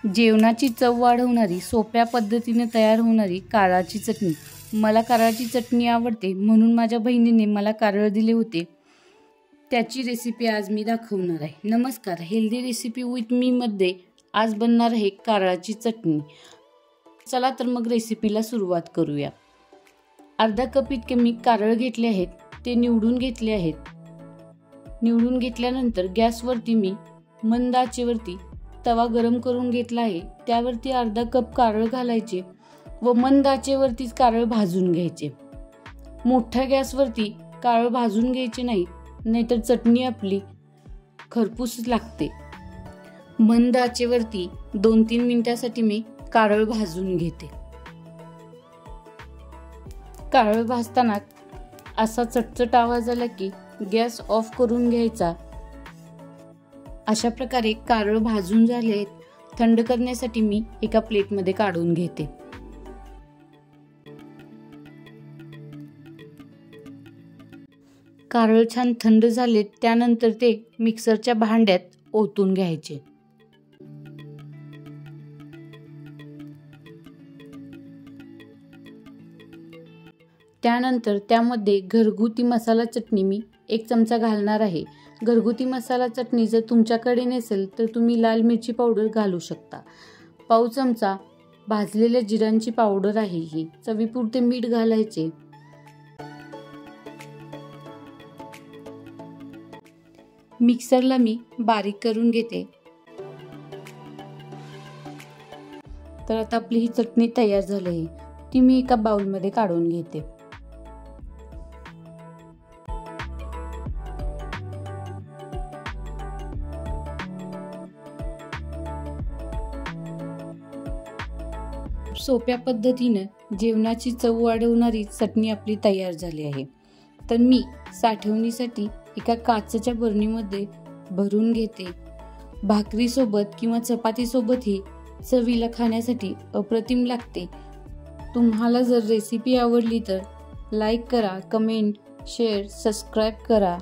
जेवणाची चव वाढवणारी, सोप्या पद्धतीने तयार होणारी कारळाची चटणी. मला कारळाची चटणी आवडते म्हणून माझ्या बहिणीने मला कारळ दिले होते. त्याची रेसिपी आज मी दाखवणार आहे. नमस्कार, हेल्दी रेसिपी विथ मी मध्ये आज बनणार आहे कारळाची चटणी. चला तर मग रेसिपीला सुरुवात करूया. अर्धा कप इतके मी कारळ घेतले आहेत. ते निवडून घेतले आहेत. निवडून घेतल्यानंतर गॅसवरती मी मंद आचेवरती तवा गरम करून घेतला आहे. त्यावरती अर्धा कप कारळ घालायचे व मंद आचेवरतीच कारळ भाजून घ्यायचे. मोठ्या गॅसवरती कारळ भाजून घ्यायचे नाही, नाहीतर चटणी आपली खरपूस लागते. मंद आचेवरती 2-3 मिनिटासाठी मी कारळ भाजून घेते. कारळ भाजताना असा चटचट आवाज आला की गॅस ऑफ करून घ्यायचा. अशा प्रकारे कारळ भाजून झाले. थंड करण्यासाठी मी एका प्लेटमध्ये काढून घेते. कारळ छान थंड झाले त्यानंतर ते मिक्सरच्या भांड्यात ओतून घ्यायचे. त्यानंतर त्यामध्ये घरगुती मसाला चटणी मी 1 चमचा घालणार आहे. घरगुती मसाला चटणी जर तुमच्याकडे नसेल तर तुम्ही लाल मिरची पावडर घालू शकता. पाव चमचा भाजलेल्या जिऱ्यांची पावडर आहे ही. चवीपुरते मीठ घालायचे. मिक्सरला मी बारीक करून घेते. तर आता आपली ही चटणी तयार झाली आहे. ती मी एका बाउलमध्ये काढून घेते. सोप्या पद्धतीनं जेवणाची चव वाढवणारी चटणी आपली तयार झाली आहे. तर मी साठवणीसाठी एका काचेच्या बरणीमध्ये भरून घेते. भाकरीसोबत किंवा चपातीसोबत ही चवीला खाण्यासाठी अप्रतिम लागते. तुम्हाला जर रेसिपी आवडली तर लाईक करा, कमेंट, शेअर, सबस्क्राईब करा.